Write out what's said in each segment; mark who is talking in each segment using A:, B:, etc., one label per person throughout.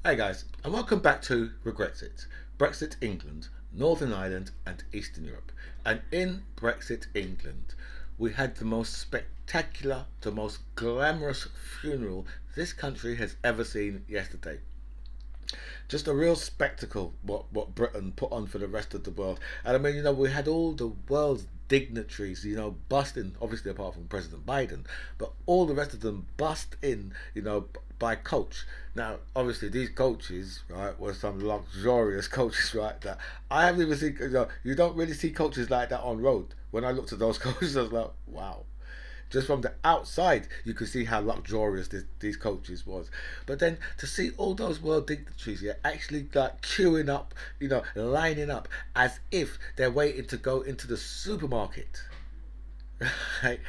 A: Hey guys, and welcome back to Brexit. Brexit England, Northern Ireland, and Eastern Europe. And in Brexit England, we had the most spectacular, the most glamorous funeral this country has ever seen yesterday. Just a real spectacle what Britain put on for the rest of the world. And I mean, we had all the world's dignitaries, busting, obviously apart from President Biden, but all the rest of them bust in, by coach. Now, obviously, these coaches, right, were some luxurious coaches, right, that I haven't even seen, you don't really see coaches like that on road. When I looked at those coaches, I was like, wow. Just from the outside, you could see how luxurious these coaches was. But then to see all those world dignitaries, yeah, actually like queuing up, lining up as if they're waiting to go into the supermarket. Right?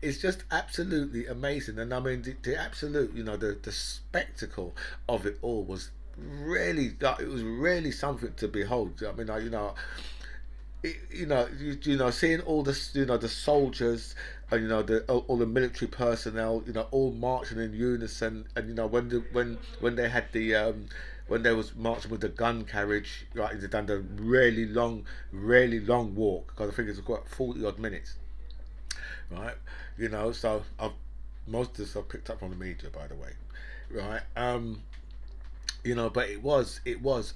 A: It's just absolutely amazing. And I mean, the absolute, the spectacle of it all was really, it was really something to behold. I mean, seeing all the the soldiers and all the military personnel, all marching in unison, and when they had the when they was marching with the gun carriage, right, they done the really long walk, because I think it's got 40 odd minutes, right? So most of this I've picked up from the media, by the way, right? But it was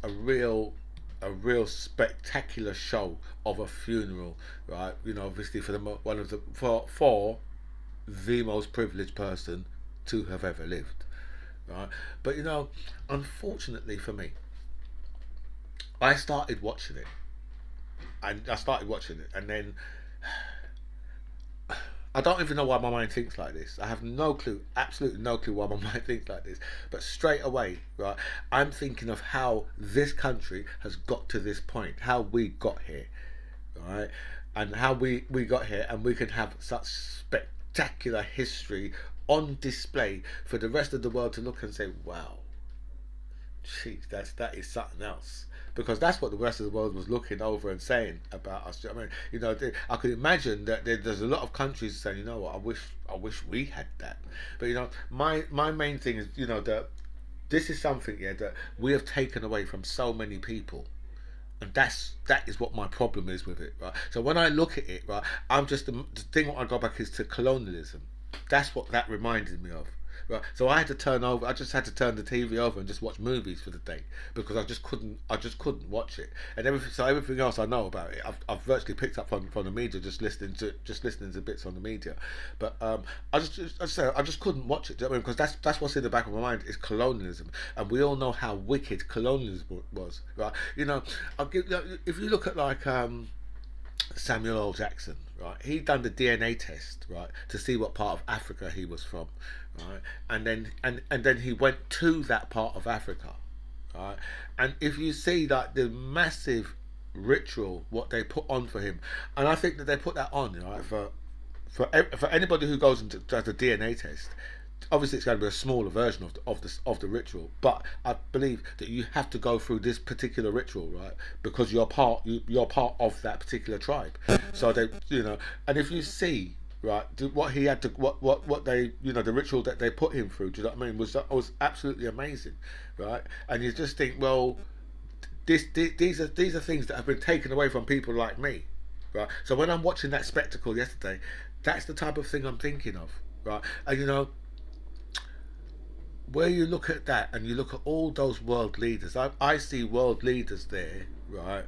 A: a real spectacular show of a funeral, right? Obviously for one of the for the most privileged person to have ever lived, right? But unfortunately for me, I started watching it, and then I don't even know why my mind thinks like this. I have no clue, absolutely no clue why my mind thinks like this. But straight away, right, I'm thinking of how this country has got to this point, how we got here, right, and how we got here, and we can have such spectacular history on display for the rest of the world to look and say, wow, jeez, that is something else. Because that's what the rest of the world was looking over and saying about us. I mean, I could imagine that there's a lot of countries saying, what, I wish we had that. But my main thing is, that this is something, yeah, that we have taken away from so many people, and that is what my problem is with it, right? So when I look at it, right, the thing what I go back is to colonialism. That's what that reminded me of. Right. So I just had to turn the TV over and just watch movies for the day, because I just couldn't watch it. And everything else I know about it, I've virtually picked up from the media, just listening to bits on the media. But I just couldn't watch it. Do you know what I mean? Because that's what's in the back of my mind is colonialism, and we all know how wicked colonialism was, right? If you look at like Samuel L. Jackson, right? He done the DNA test, right, to see what part of Africa he was from, right? And then he went to that part of Africa, right? And if you see that the massive ritual what they put on for him, and I think that they put that on, right, for anybody who goes and does the DNA test. Obviously, it's going to be a smaller version of the ritual, but I believe that you have to go through this particular ritual, right? Because you're part of that particular tribe. So and if you see, right, what he had to what they the ritual that they put him through. Do you know what I mean? Was absolutely amazing, right? And you just think, well, these are things that have been taken away from people like me, right? So when I'm watching that spectacle yesterday, that's the type of thing I'm thinking of, right? And where you look at that and you look at all those world leaders, I see world leaders there, right,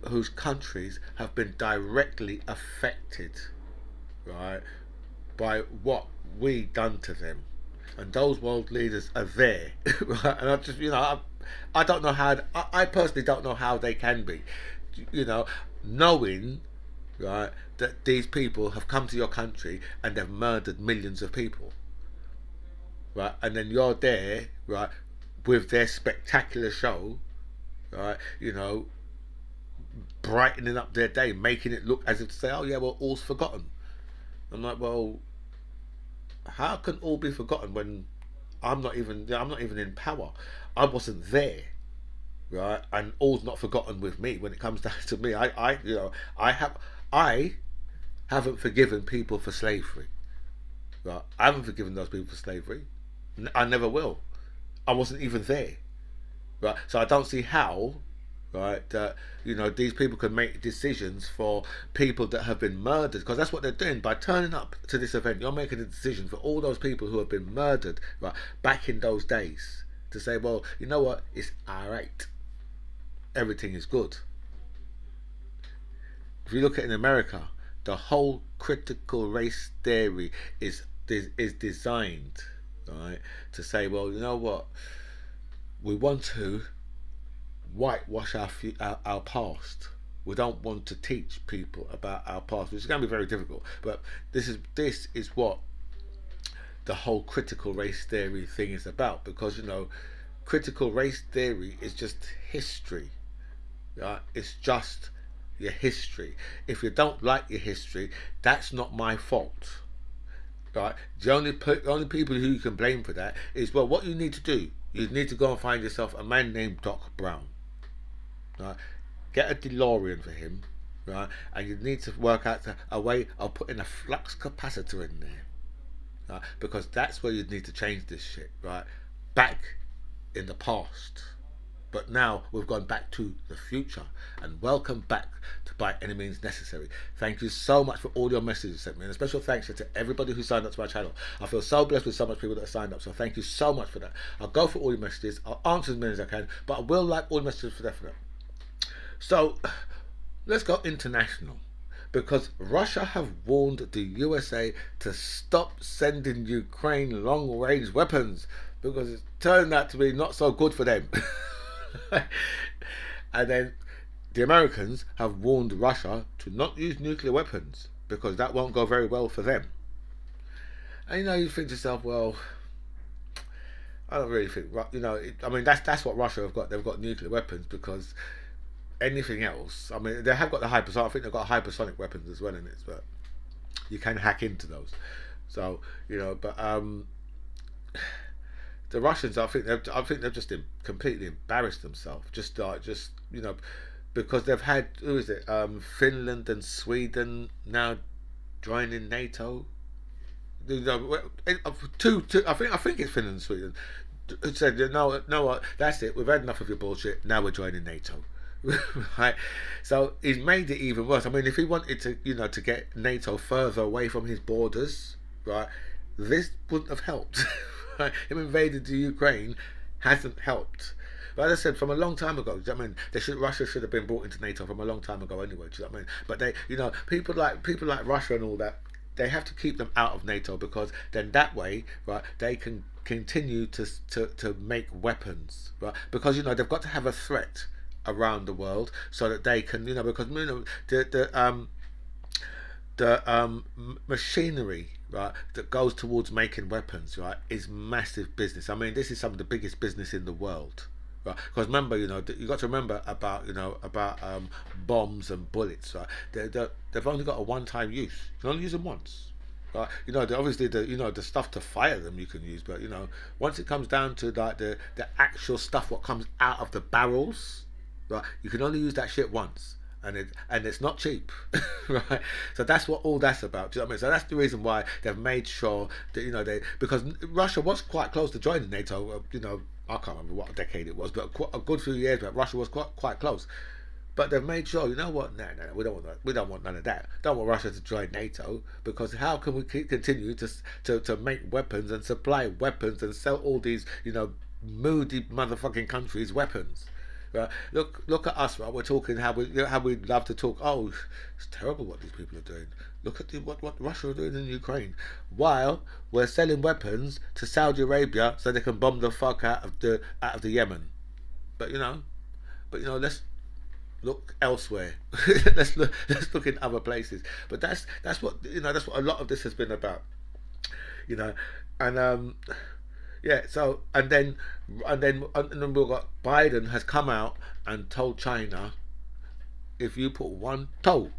A: whose countries have been directly affected, right, by what we done to them, and those world leaders are there, right? And I just, I don't know how. I personally don't know how they can be, knowing, right, that these people have come to your country and they've murdered millions of people, right? And then you're there, right, with their spectacular show, right? Brightening up their day, making it look as if to say, "Oh yeah, well, all's forgotten." I'm like, well, how can all be forgotten when I'm not even in power? I wasn't there, right? And all's not forgotten with me when it comes down to me. I have I haven't forgiven people for slavery, right? I haven't forgiven those people for slavery. I never will. I wasn't even there, right? So I don't see how, right, that these people can make decisions for people that have been murdered, because that's what they're doing by turning up to this event. You're making a decision for all those people who have been murdered, right, back in those days, to say, well, you know what, it's alright, everything is good. If you look at in America, the whole critical race theory is designed, right, to say, well, you know what, we want to whitewash our past. We don't want to teach people about our past, which is going to be very difficult. But this is what the whole critical race theory thing is about, because critical race theory is just history. It's just your history. If you don't like your history, that's not my fault. Right? The only people who you can blame for that is, well, what you need to do. You need to go and find yourself a man named Doc Brown. Right? Get a DeLorean for him, right? And you need to work out a way of putting a flux capacitor in there, right? Because that's where you need to change this shit, right? Back in the past. But now we've gone back to the future, and welcome back to By Any Means Necessary. Thank you so much for all your messages you sent me, and a special thanks to everybody who signed up to my channel. I feel so blessed with so much people that have signed up, so thank you so much for that. I'll go for all your messages, I'll answer as many as I can, but I will like all messages for definite. So let's go international, because Russia have warned the USA to stop sending Ukraine long-range weapons because it's turned out to be not so good for them. And then the Americans have warned Russia to not use nuclear weapons because that won't go very well for them. And you think to yourself, well, I don't really think, I mean, that's what Russia have got. They've got nuclear weapons, because anything else, I mean, they have got the hypersonic. I think they've got hypersonic weapons as well in it, but you can hack into those. So but the Russians, I think they've just completely embarrassed themselves. Because they've had, who is it? Finland and Sweden now joining NATO. Two. I think it's Finland and Sweden. Who said, no, that's it. We've had enough of your bullshit. Now we're joining NATO. Right, so he's made it even worse. I mean, if he wanted to, to get NATO further away from his borders, right, this wouldn't have helped. Right? Him invading the Ukraine hasn't helped. But as I said, from a long time ago, I mean, Russia should have been brought into NATO from a long time ago anyway. Do you know what I mean? But they, people like Russia and all that, they have to keep them out of NATO, because then that way, right, they can continue to make weapons, right? Because they've got to have a threat around the world so that they can, because the machinery, right, that goes towards making weapons, right, is massive business. I mean, this is some of the biggest business in the world, right? Because remember, you got to remember about bombs and bullets, right? They've only got a one-time use. You can only use them once. Right? Obviously the stuff to fire them you can use, but once it comes down to like the actual stuff what comes out of the barrels, right, you can only use that shit once, and it's not cheap. Right? So that's what all that's about. Do you know what I mean? So that's the reason why they've made sure that because Russia was quite close to joining NATO. I can't remember what decade it was, but a good few years back, Russia was quite close. But they've made sure, no, we don't want that. We don't want none of that. Don't want Russia to join NATO, because how can we continue to make weapons and supply weapons and sell all these moody motherfucking countries weapons? Right? Look at us, right? We're talking how we love to talk. Oh, it's terrible what these people are doing. Look at what Russia are doing in Ukraine, while we're selling weapons to Saudi Arabia so they can bomb the fuck out of the Yemen. But let's look elsewhere. let's look in other places. But that's what that's what a lot of this has been about. And yeah, so and then we've got Biden has come out and told China, if you put one toe,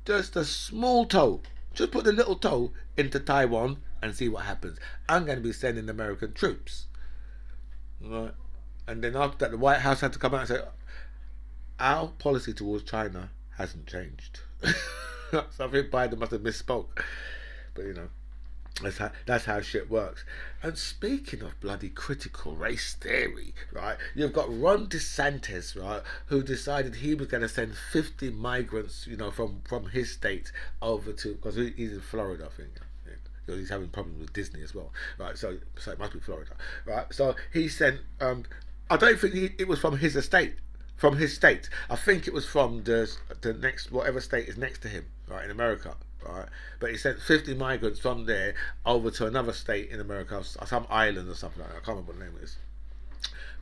A: just a small toe, just put the little toe into Taiwan and see what happens. I'm going to be sending American troops. Right? And then after that, the White House had to come out and say, our policy towards China hasn't changed. So I think Biden must have misspoke. But That's how shit works. And speaking of bloody critical race theory, right? You've got Ron DeSantis, right, who decided he was going to send 50 migrants, from his state over to, because he's in Florida, I think. Because he's having problems with Disney as well, right? So it must be Florida, right? So he sent. I don't think it was from his estate, from his state. I think it was from the next, whatever state is next to him, right, in America, right. But he sent 50 migrants from there over to another state in America, some island or something like that. I can't remember what the name is.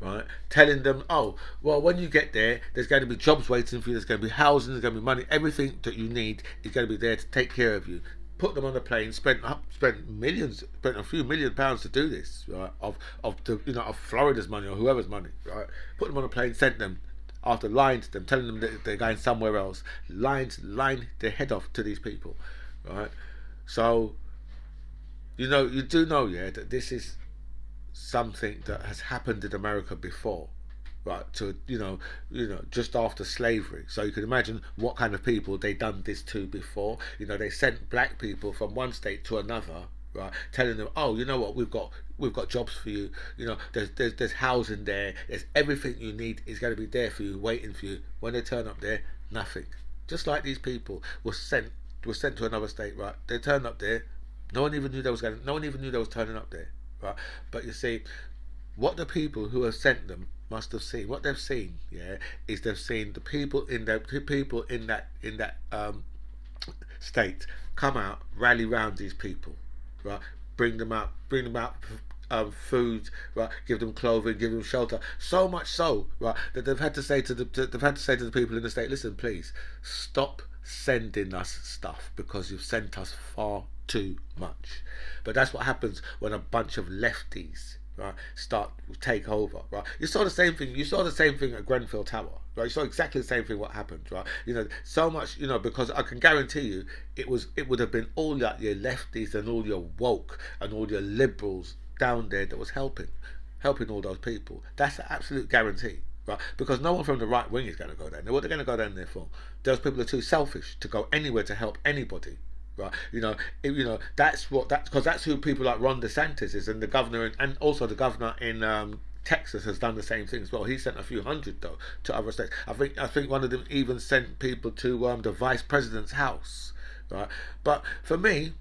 A: Right, telling them, oh, well, when you get there, there's going to be jobs waiting for you. There's going to be housing. There's going to be money. Everything that you need is going to be there to take care of you. Put them on a plane. Spent millions, spent a few £1 million to do this. Right, of Florida's money or whoever's money. Right, put them on a plane. Sent them after lying to them, telling them that they're going somewhere else. Lying their head off to these people. Right, so you do know, yeah, that this is something that has happened in America before, right? To just after slavery. So you can imagine what kind of people they done this to before. They sent black people from one state to another, right? Telling them, oh, you know what, we've got jobs for you. There's housing there. There's everything you need is going to be there for you, waiting for you. When they turn up there, nothing. Just like these people were sent to another state, right? They turned up there. No one even knew No one even knew they was turning up there. Right. But you see, what the people who have sent them must have seen, what they've seen, yeah, is they've seen the people in that state come out, rally round these people, right? Bring them out food, right? Give them clothing, give them shelter. So much so, right, that they've had to say to the people in the state, listen, please stop sending us stuff because you've sent us far too much. But that's what happens when a bunch of lefties, right, take over, right. You saw the same thing at Grenfell Tower, right. You saw exactly the same thing what happened, right. So much, because I can guarantee you it would have been all like your lefties and all your woke and all your liberals down there that was helping all those people. That's an absolute guarantee. Right, because no one from the right wing is going to go down there. What they're going to go down there for? Those people are too selfish to go anywhere to help anybody. Right, that's because that's who people like Ron DeSantis is, and the governor, and also the governor in Texas has done the same thing as well. He sent a few hundred though to other states. I think one of them even sent people to the vice president's house. Right, but for me,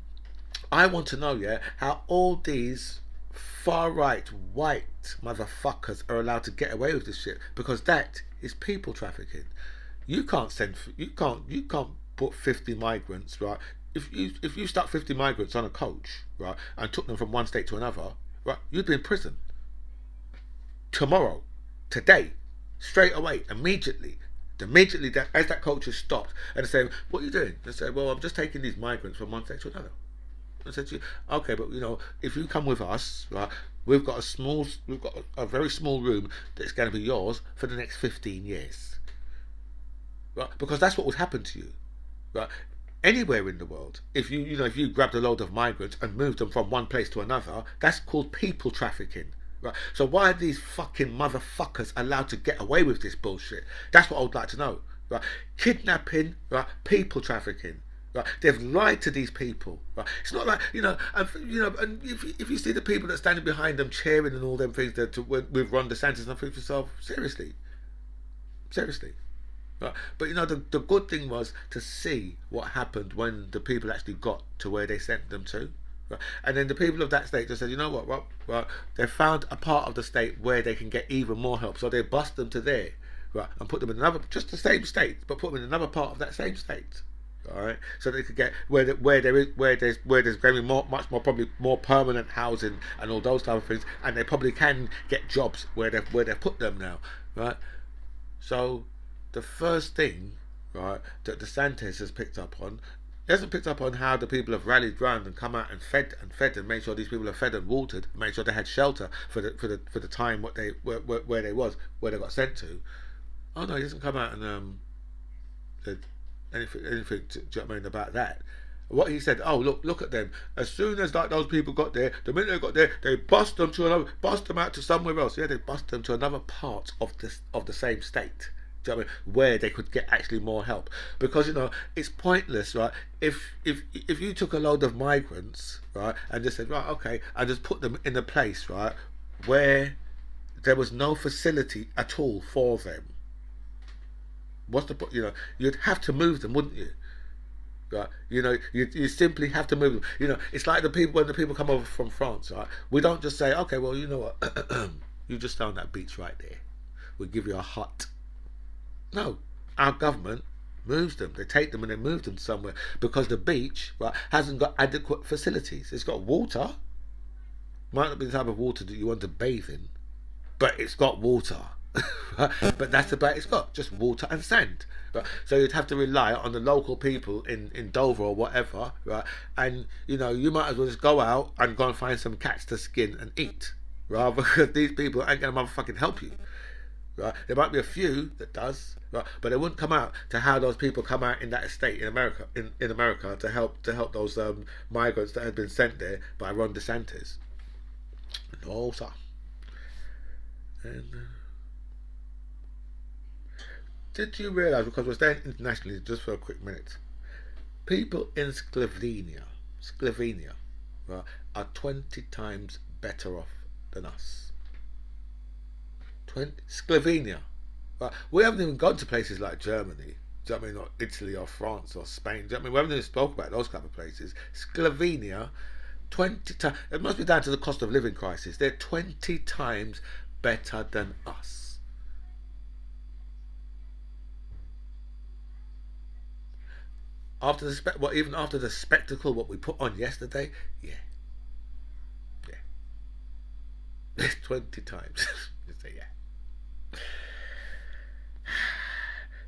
A: I want to know, yeah, how all these far right white motherfuckers are allowed to get away with this shit, because that is people trafficking. You can't put 50 migrants, right? If you stuck 50 migrants on a coach, right, and took them from one state to another, right, you'd be in prison tomorrow, today, straight away, immediately. Immediately, as that coach is stopped, and they say, "What are you doing?" They say, "Well, I'm just taking these migrants from one state to another." I said to you, okay, but if you come with us, right, we've got a very small room that's going to be yours for the next 15 years, right? Because that's what would happen to you, right? Anywhere in the world, if you grabbed a load of migrants and moved them from one place to another, that's called people trafficking. Right. So why are these fucking motherfuckers allowed to get away with this bullshit? That's what I would like to know. Right. Kidnapping, right, people trafficking. Right, they've lied to these people. Right, it's not like and if you see the people that are standing behind them cheering and all them things with Ron DeSantis, and I think to yourself, seriously. Right, but the good thing was to see what happened when the people actually got to where they sent them to. Right, and then the people of that state just said, you know what, right, they found a part of the state where they can get even more help, so they bust them to there, right, and put them in just the same state, but put them in another part of that same state. All right, so they could get where there's going to be much more, probably more permanent housing and all those type of things, and they probably can get jobs where they've put them now, right? So the first thing, right, that DeSantis has picked up on, he hasn't picked up on how the people have rallied round and come out and fed and made sure these people are fed and watered, made sure they had shelter for the time where they got sent to. Oh no, he doesn't come out and said anything do you know what I mean about that. What he said, oh look at them. As soon as those people got there, the minute they got there, they bust them out to somewhere else. Yeah, they bust them to another part of the same state. Do you know what I mean? Where they could get actually more help, because it's pointless, right? If you took a load of migrants, right, and just said, right, okay, and just put them in a place, right, where there was no facility at all for them, what's the point? You'd have to move them, wouldn't you? Right? You simply have to move them. It's like the people when the people come over from France, right? We don't just say, okay, well, you know what, you just found that beach right there. We'll give you a hut. No, our government moves them. They take them and they move them somewhere because the beach, right, hasn't got adequate facilities. It's got water. Might not be the type of water that you want to bathe in, but it's got water. But that's about it's got just water and sand. Right? So you'd have to rely on the local people in Dover or whatever, right? And you might as well just go out and go and find some cats to skin and eat, rather because these people ain't gonna motherfucking help you. Right? There might be a few that does, right? But they wouldn't come out to how those people come out in that estate in America, in America to help those migrants that had been sent there by Ron DeSantis. No, sir. And did you realise, because we're staying internationally just for a quick minute, people in Slovenia, right, are 20 times better off than us. Slovenia. Right? We haven't even gone to places like Germany. Do you know what I mean? Or Italy or France or Spain. Do you know what I mean? We haven't even spoke about those kind of places. Slovenia, 20 times. It must be down to the cost of living crisis. They're 20 times better than us. Even after the spectacle what we put on yesterday, yeah, 20 times. Just say yeah.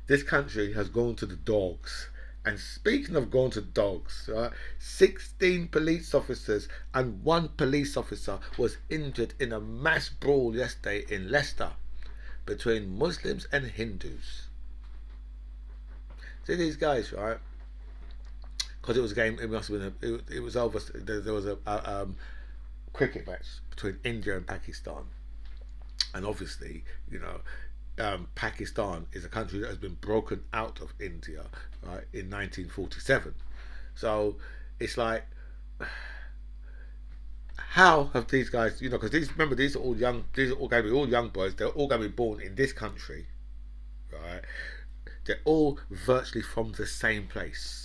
A: This country has gone to the dogs. And speaking of going to dogs, right, 16 police officers and one police officer was injured in a mass brawl yesterday in Leicester between Muslims and Hindus. See these guys, right? Because it was a game. It must have been. It was over. There was a cricket match between India and Pakistan, and obviously, Pakistan is a country that has been broken out of India, right, in 1947. So it's like, how have these guys? Because remember, these are all young. These are all going to be all young boys. They're all going to be born in this country, right? They're all virtually from the same place.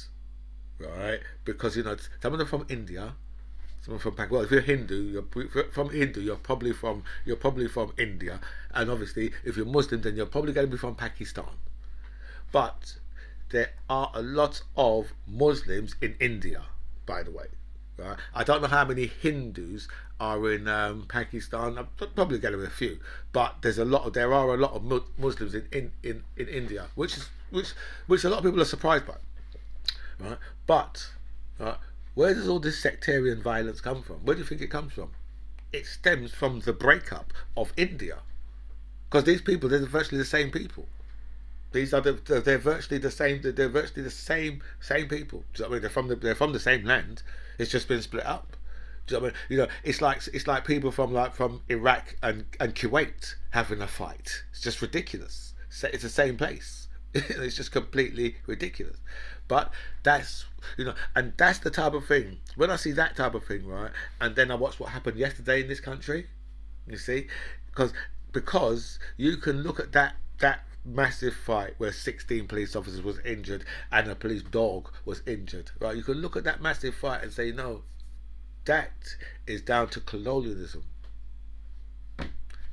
A: Right, because some of them from India, some from Pakistan. Well, if you're Hindu, you're probably from India, and obviously, if you're Muslim, then you're probably going to be from Pakistan. But there are a lot of Muslims in India, by the way. Right? I don't know how many Hindus are in Pakistan. I'm probably going to be a few, but there are a lot of Muslims in India, which a lot of people are surprised by. Right? But where does all this sectarian violence come from? Where do you think it comes from? It stems from the breakup of India, because these people, they're virtually the same people. They're virtually the same. They're virtually the same people. Do you know what I mean? They're from the same land. It's just been split up. Do you know what I mean? It's like people from Iraq and Kuwait having a fight. It's just ridiculous. It's the same place. It's just completely ridiculous. But that's and that's the type of thing. When I see that type of thing, right, and then I watch what happened yesterday in this country, you see, because you can look at that massive fight where 16 police officers was injured and a police dog was injured, right? You can look at that massive fight and say, no, that is down to colonialism.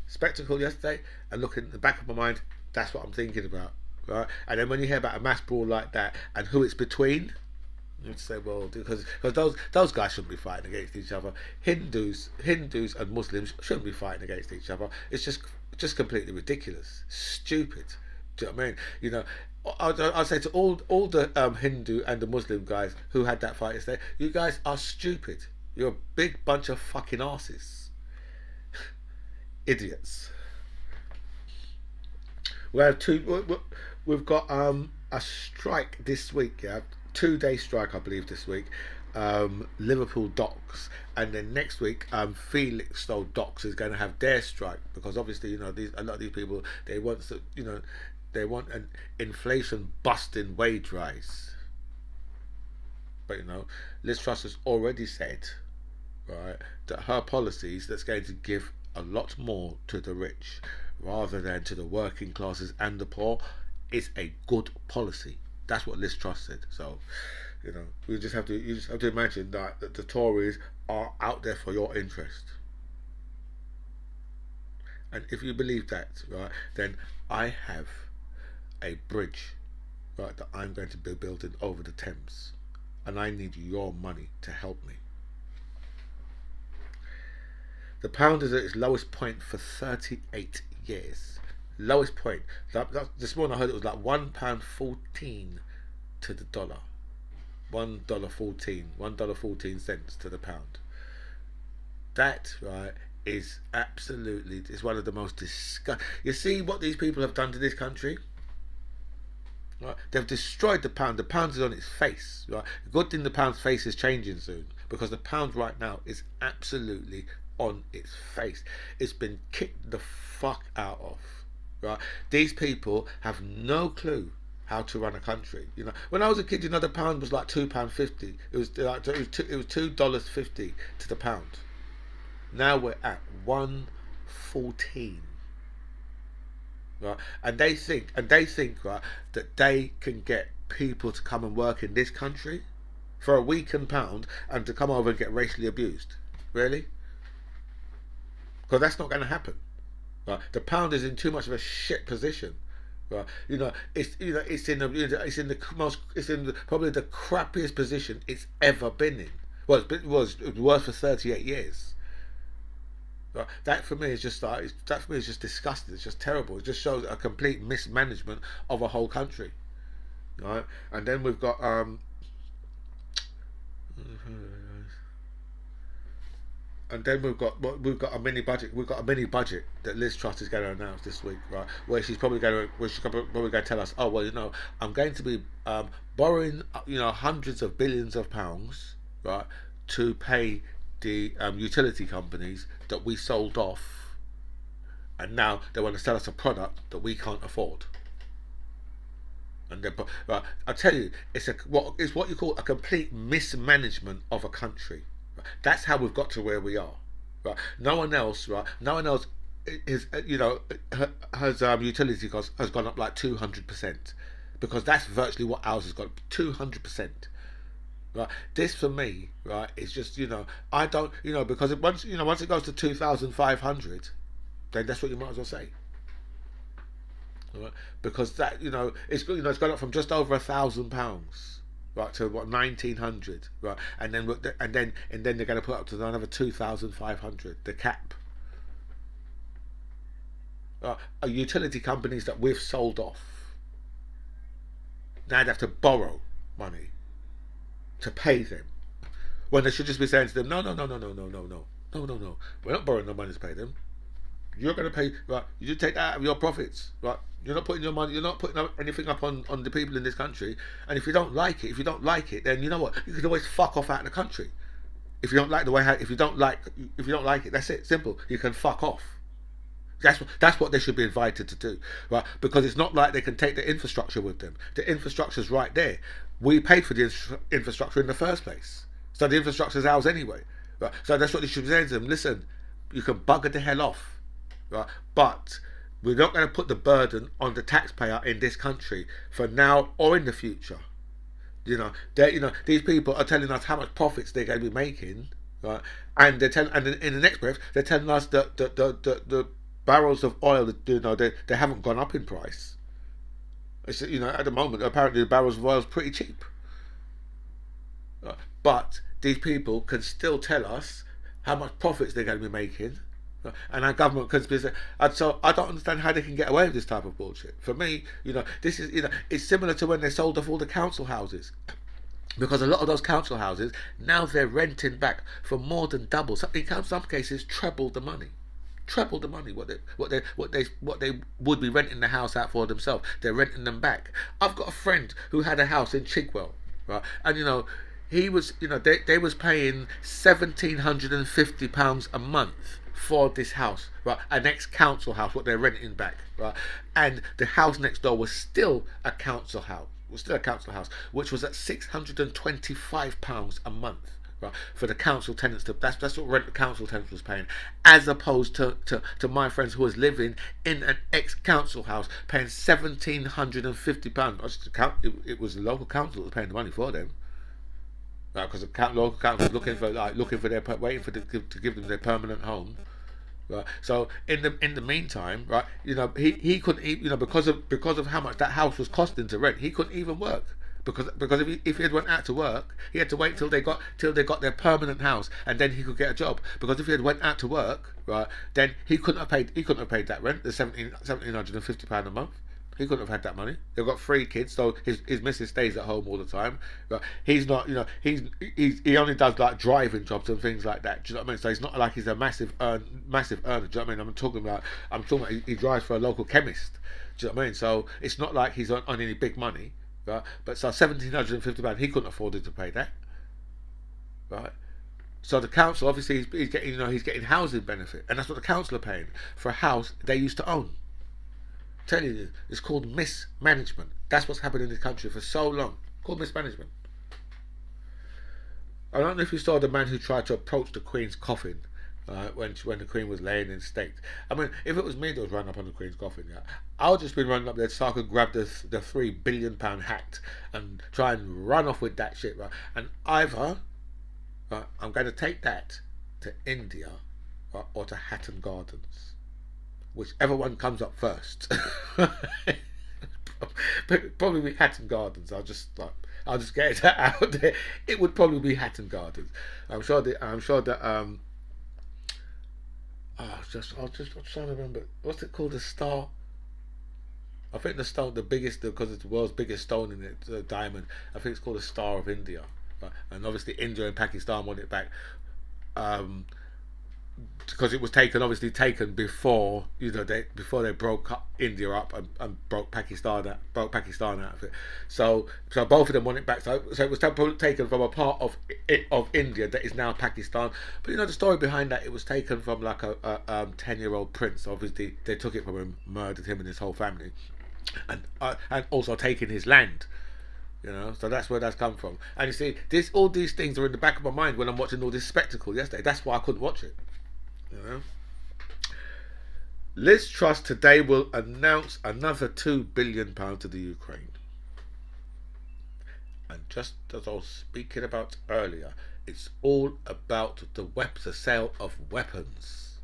A: Spectacle yesterday, and look in the back of my mind, that's what I'm thinking about. Right? And then when you hear about a mass brawl like that and who it's between, you'd say, well, because those guys shouldn't be fighting against each other. Hindus and Muslims shouldn't be fighting against each other. It's just completely ridiculous, stupid. Do you know what I mean? I'll say to all the Hindu and the Muslim guys who had that fight yesterday, you guys are stupid. You're a big bunch of fucking arses, idiots. We've got a strike this week, 2-day strike, I believe, this week. Liverpool Docks, and then next week, Felixstowe Docks is going to have their strike, because obviously, a lot of these people, they want to, They want an inflation busting wage rise. But Liz Truss has already said, right, that her policies that's going to give a lot more to the rich rather than to the working classes and the poor is a good policy. That's what Liz Truss said. So, you just have to imagine that the Tories are out there for your interest. And if you believe that, right, then I have a bridge, right, that I'm going to be building over the Thames, and I need your money to help me. The pound is at its lowest point for 38 years. Lowest point. This morning I heard it was like £1.14 to the dollar. $1.14 to the pound. That, right, is absolutely, it's one of the most disgusting. You see what these people have done to this country? Right? They've destroyed the pound. The pound is on its face. Right? Good thing the pound's face is changing soon, because the pound right now is absolutely on its face. It's been kicked the fuck out of. Right? These people have no clue how to run a country. When I was a kid, the pound was like £2.50. It was $2.50 to the pound. Now we're at 1.14. Right? And they think, right, that they can get people to come and work in this country for a weakened pound and to come over and get racially abused. Really? Because that's not going to happen. Right? The pound is in too much of a shit position. Right? It's probably the crappiest position it's ever been in. Well, it was worse for 38 years. Right? That for me is just disgusting. It's just terrible. It just shows a complete mismanagement of a whole country. Right? And then we've got a mini budget. We've got a mini budget that Liz Truss is going to announce this week, right? Where she's probably going to tell us, oh well, I'm going to be borrowing, hundreds of billions of pounds, right, to pay the utility companies that we sold off, and now they want to sell us a product that we can't afford. And right, I tell you, it's what you call a complete mismanagement of a country. Right? That's how we've got to where we are. Right? No one else is, has utility costs has gone up like 200%, because that's virtually what ours has got, 200%. Right, this for me, right, is just I don't because once it goes to 2,500, then that's what you might as well say. Right? Because that it's gone up from just over £1,000, right, to what, 1,900, right, and then they're going to put up to another 2,500, the cap. Utility companies that we've sold off now they have to borrow money to pay them, when they should just be saying to them, no, we're not borrowing no money to pay them. You're going to pay, right? You take that out of your profits, right? You're not putting your money. You're not putting anything up on the people in this country. And if you don't like it, then you know what? You can always fuck off out of the country. If you don't like if you don't like it, that's it. Simple. You can fuck off. That's what they should be invited to do, right? Because it's not like they can take the infrastructure with them. The infrastructure's right there. We paid for the infrastructure in the first place, so the infrastructure's ours anyway, right? So that's what they should be saying to them. Listen, you can bugger the hell off, right? But we're not going to put the burden on the taxpayer in this country for now or in the future. These people are telling us how much profits they're going to be making, right? And and in the next breath, they're telling us that the barrels of oil, they haven't gone up in price. It's, at the moment, apparently the barrels of oil is pretty cheap. But these people can still tell us how much profits they're going to be making, and our government can be. And so I don't understand how they can get away with this type of bullshit. For me, this is, it's similar to when they sold off all the council houses. Because a lot of those council houses now they're renting back for more than double. In some cases, treble the money. Triple the money what they would be renting the house out for themselves. They're renting them back. I've got a friend who had a house in Chigwell, right? And he was they was paying £1,750 a month for this house, right? An ex-council house, what they're renting back, right? And the house next door was still a council house, which was at £625 a month. Right, for the council tenants that's what rent the council tenants was paying, as opposed to my friends who was living in an ex-council house paying £1,750. It was the local council that was paying the money for them, because the local council was looking for their waiting for to give them their permanent home. Right. So in the meantime, right, he couldn't, because of how much that house was costing to rent, he couldn't even work. Because if he had went out to work, he had to wait till they got their permanent house, and then he could get a job. Because if he had went out to work, right, then he couldn't have paid that rent, the £1,750 a month. He couldn't have had that money. They've got 3 kids, so his missus stays at home all the time. But he's not, he only does like driving jobs and things like that. Do you know what I mean? So it's not like he's a massive earner. Do you know what I mean? I'm talking about he drives for a local chemist. Do you know what I mean? So it's not like he's on any big money. Right? But so £1,750, he couldn't afford to pay that, right? So the council, obviously, he's getting housing benefit, and that's what the council are paying for a house they used to own. I'm telling you, it's called mismanagement. That's what's happened in this country for so long. Called mismanagement. I don't know if you saw the man who tried to approach the Queen's coffin. When the Queen was laying in state. I mean, if it was me that was running up on the Queen's coffin, I would just been running up there so I could grab the £3 billion hat and try and run off with that shit, right? And either I'm going to take that to India, right, or to Hatton Gardens, whichever one comes up first. Probably be Hatton Gardens. I'll just get it out there. It would probably be Hatton Gardens. I'm sure that I'm trying to remember. What's it called? The Star. I think the stone, the biggest, because it's the world's biggest stone in it, the diamond. I think it's called the Star of India. And obviously India and Pakistan want it back, because it was taken before they broke India up and broke Pakistan out of it. So both of them want it back. So it was taken from a part of India that is now Pakistan. But the story behind that, it was taken from like a 10-year-old prince. Obviously they took it from him, murdered him and his whole family, and also taken his land. So that's where that's come from. And you see, all these things are in the back of my mind when I'm watching all this spectacle yesterday. That's why I couldn't watch it. Liz Truss today will announce another £2 billion to the Ukraine. And just as I was speaking about earlier, it's all about the sale of weapons.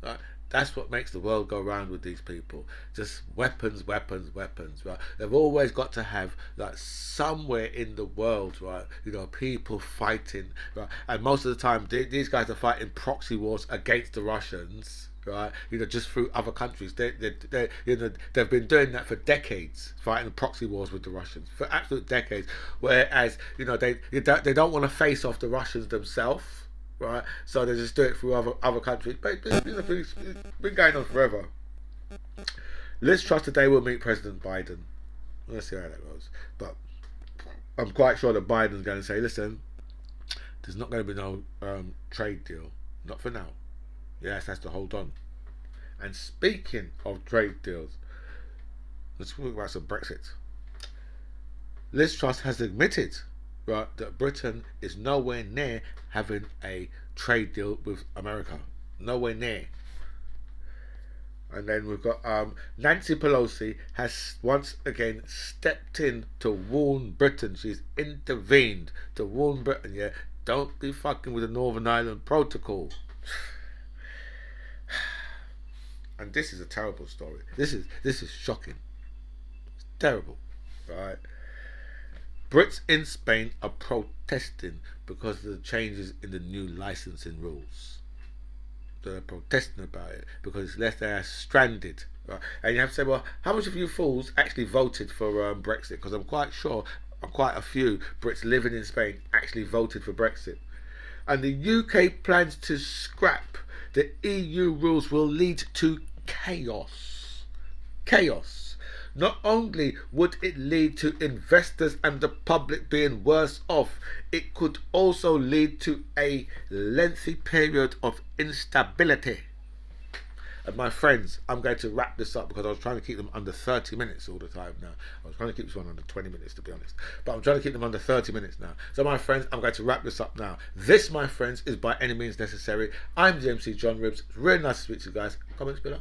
A: Right? That's what makes the world go round with these people. Just weapons, right? They've always got to have, like, somewhere in the world, right, people fighting, right? And most of the time, these guys are fighting proxy wars against the Russians, right? Just through other countries. They've been doing that for decades, fighting proxy wars with the Russians for absolute decades. Whereas, they don't want to face off the Russians themselves. Right, so they just do it through other countries. But it's been going on forever. Liz Truss today will meet President Biden. Let's see how that goes. But I'm quite sure that Biden's going to say, listen, there's not going to be no trade deal. Not for now. Yes, has to hold on. And speaking of trade deals, let's talk about some Brexit. Liz Truss has admitted, right, that Britain is nowhere near having a trade deal with America. Nowhere near. And then we've got Nancy Pelosi has once again stepped in to warn Britain. She's intervened to warn Britain, don't be fucking with the Northern Ireland Protocol. And this is a terrible story. This is shocking. It's terrible, right? Brits in Spain are protesting because of the changes in the new licensing rules. They're protesting about it because they are stranded. Right? And you have to say, well, how much of you fools actually voted for Brexit? Because I'm quite sure quite a few Brits living in Spain actually voted for Brexit. And the UK plans to scrap the EU rules will lead to chaos. Chaos. Not only would it lead to investors and the public being worse off, it could also lead to a lengthy period of instability. And my friends, I'm going to wrap this up because I was trying to keep them under 30 minutes all the time now. I was trying to keep this one under 20 minutes, to be honest. But I'm trying to keep them under 30 minutes now. So, my friends, I'm going to wrap this up now. This, my friends, is By Any Means Necessary. I'm the MC John Ribs. It's really nice to speak to you guys. Comments below.